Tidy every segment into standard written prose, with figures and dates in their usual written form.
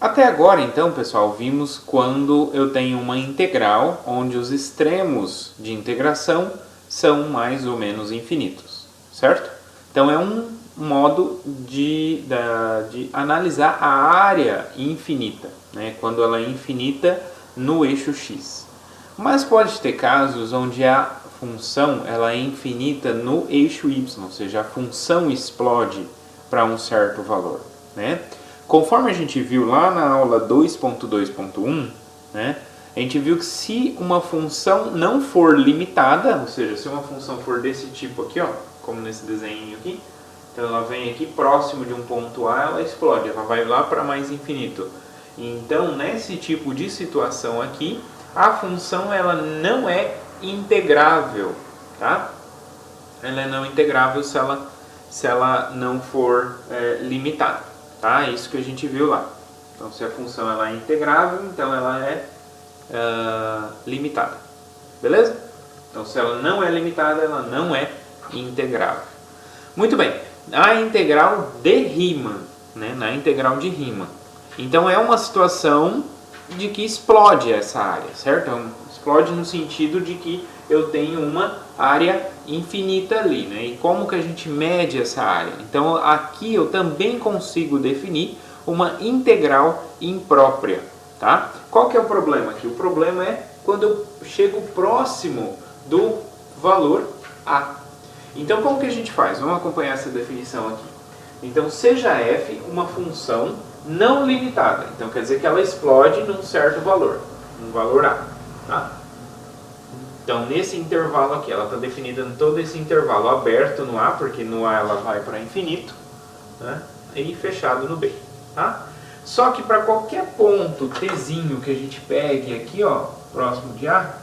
Até agora, então, pessoal, vimos quando eu tenho uma integral onde os extremos de integração são mais ou menos infinitos, certo? Então, é um modo de analisar a área infinita, né? Quando ela é infinita no eixo x. Mas pode ter casos onde a função ela é infinita no eixo y, ou seja, a função explode para um certo valor, né? Conforme a gente viu lá na aula 2.2.1, né, a gente viu que se uma função não for limitada, ou seja, se uma função for desse tipo aqui, ó, como nesse desenho aqui, então ela vem aqui próximo de um ponto A, ela explode, ela vai lá para mais infinito. Então, nesse tipo de situação aqui, a função ela não é integrável, tá? Ela é não integrável se ela não for limitada. Tá? Isso que a gente viu lá. Então, se a função ela é integrável, então ela é limitada. Beleza? Então, se ela não é limitada, ela não é integrável. Muito bem. A integral de Riemann, né? Na integral de Riemann. Então, é uma situação de que explode essa área, certo? Explode no sentido de que eu tenho uma área infinita ali, né? E como que a gente mede essa área? Então aqui eu também consigo definir uma integral imprópria, tá? Qual que é o problema aqui? O problema é quando eu chego próximo do valor a. Então como que a gente faz? Vamos acompanhar essa definição aqui. Então seja f uma função não limitada. Então quer dizer que ela explode num certo valor, um valor a, tá? Então, nesse intervalo aqui, ela está definida em todo esse intervalo aberto no A, porque no A ela vai para infinito, né? E fechado no B, tá? Só que para qualquer ponto tzinho que a gente pegue aqui, ó, próximo de A,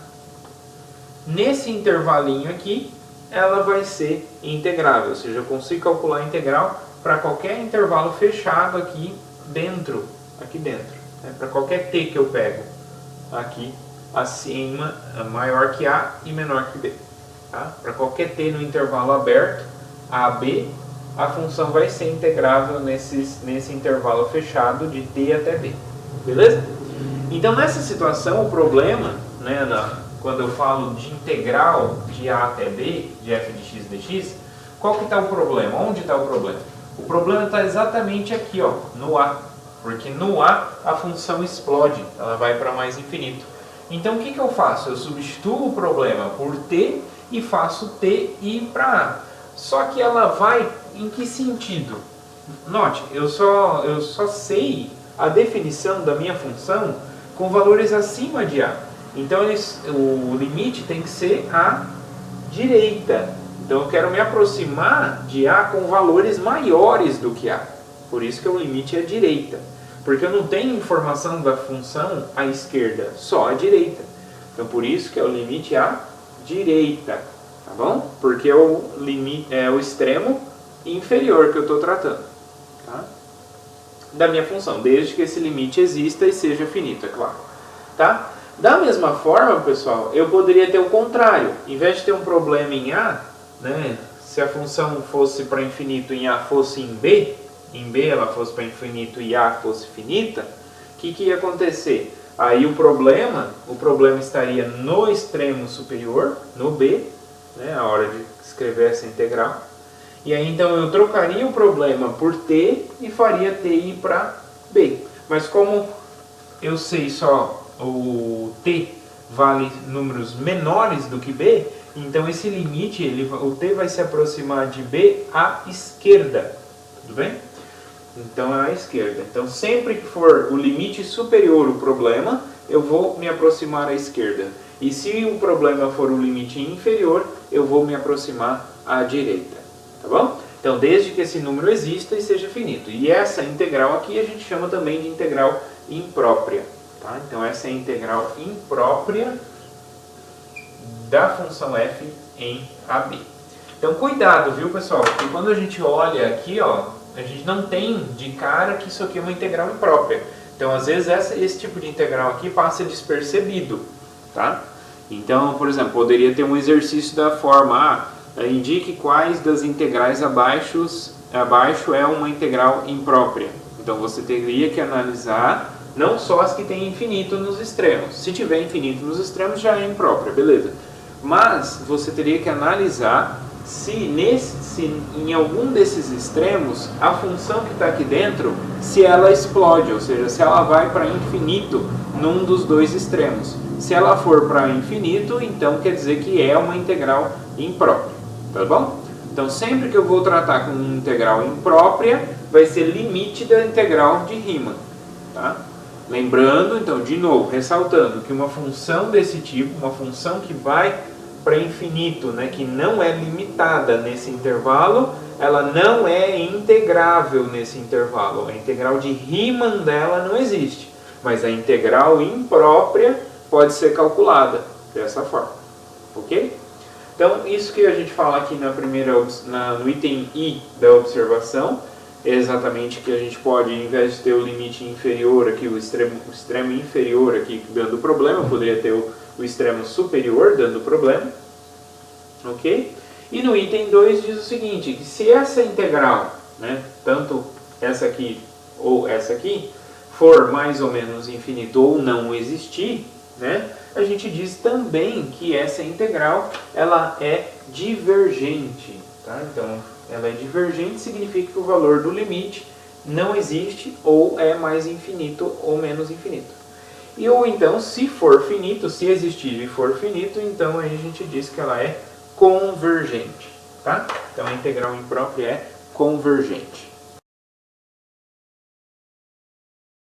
nesse intervalinho aqui, ela vai ser integrável, ou seja, eu consigo calcular a integral para qualquer intervalo fechado aqui dentro, né? Para qualquer t que eu pego aqui, acima, maior que A e menor que B. Tá? Para qualquer t no intervalo aberto, A, B, a função vai ser integrável nesse intervalo fechado de t até B. Beleza? Então, nessa situação, o problema, né, quando eu falo de integral de A até B, de f de x dx, qual que está o problema? Onde está o problema? O problema está exatamente aqui, ó, no A. Porque no A, a função explode, ela vai para mais infinito. Então, o que eu faço? Eu substituo o problema por t e faço t ir para A. Só que ela vai em que sentido? Note, eu só sei a definição da minha função com valores acima de A. Então, o limite tem que ser à direita. Então, eu quero me aproximar de A com valores maiores do que A. Por isso que o limite é à direita. Porque eu não tenho informação da função à esquerda, só à direita. Então, por isso que é o limite à direita, tá bom? Porque é o extremo inferior que eu estou tratando, tá? Da minha função, desde que esse limite exista e seja finito, é claro. Tá? Da mesma forma, pessoal, eu poderia ter o contrário. Em vez de ter um problema em A, né, se a função fosse para infinito em A fosse em B ela fosse para infinito e A fosse finita, o que ia acontecer? Aí o problema estaria no extremo superior, no B, né, a hora de escrever essa integral. E aí então eu trocaria o problema por t e faria t ir para B. Mas como eu sei só o t vale números menores do que B, então esse limite, o t vai se aproximar de B à esquerda. Tudo bem? Então é à esquerda. Então sempre que for o limite superior o problema, eu vou me aproximar à esquerda. E se o problema for o limite inferior, eu vou me aproximar à direita. Tá bom? Então desde que esse número exista e seja finito. E essa integral aqui a gente chama também de integral imprópria. Tá? Então essa é a integral imprópria da função f em AB. Então cuidado, viu, pessoal? Porque quando a gente olha aqui, ó, a gente não tem de cara que isso aqui é uma integral imprópria. Então, às vezes, esse tipo de integral aqui passa despercebido, tá? Então, por exemplo, poderia ter um exercício da forma indique quais das integrais abaixo é uma integral imprópria. Então você teria que analisar não só as que têm infinito nos extremos. Se tiver infinito nos extremos já é imprópria, beleza. Mas você teria que analisar se em algum desses extremos a função que está aqui dentro, se ela explode, ou seja, se ela vai para infinito num dos dois extremos. Se ela for para infinito, então quer dizer que é uma integral imprópria, tá bom? Então sempre que eu vou tratar com uma integral imprópria, vai ser limite da integral de Riemann, tá? Lembrando, então, de novo, ressaltando que uma função desse tipo, uma função que vai para infinito, né, que não é limitada nesse intervalo, ela não é integrável nesse intervalo. A integral de Riemann dela não existe, mas a integral imprópria pode ser calculada dessa forma, ok? Então, isso que a gente fala aqui no item I da observação, é exatamente que a gente pode, em vez de ter o limite inferior aqui, o extremo inferior aqui dando problema, poderia ter o extremo superior dando problema, ok? E no item 2 diz o seguinte, que se essa integral, né, tanto essa aqui ou essa aqui, for mais ou menos infinito ou não existir, né, a gente diz também que essa integral ela é divergente, tá? Então, ela é divergente significa que o valor do limite não existe ou é mais infinito ou menos infinito. E ou então, se for finito, se existir e for finito, então aí a gente diz que ela é convergente, tá? Então a integral imprópria é convergente.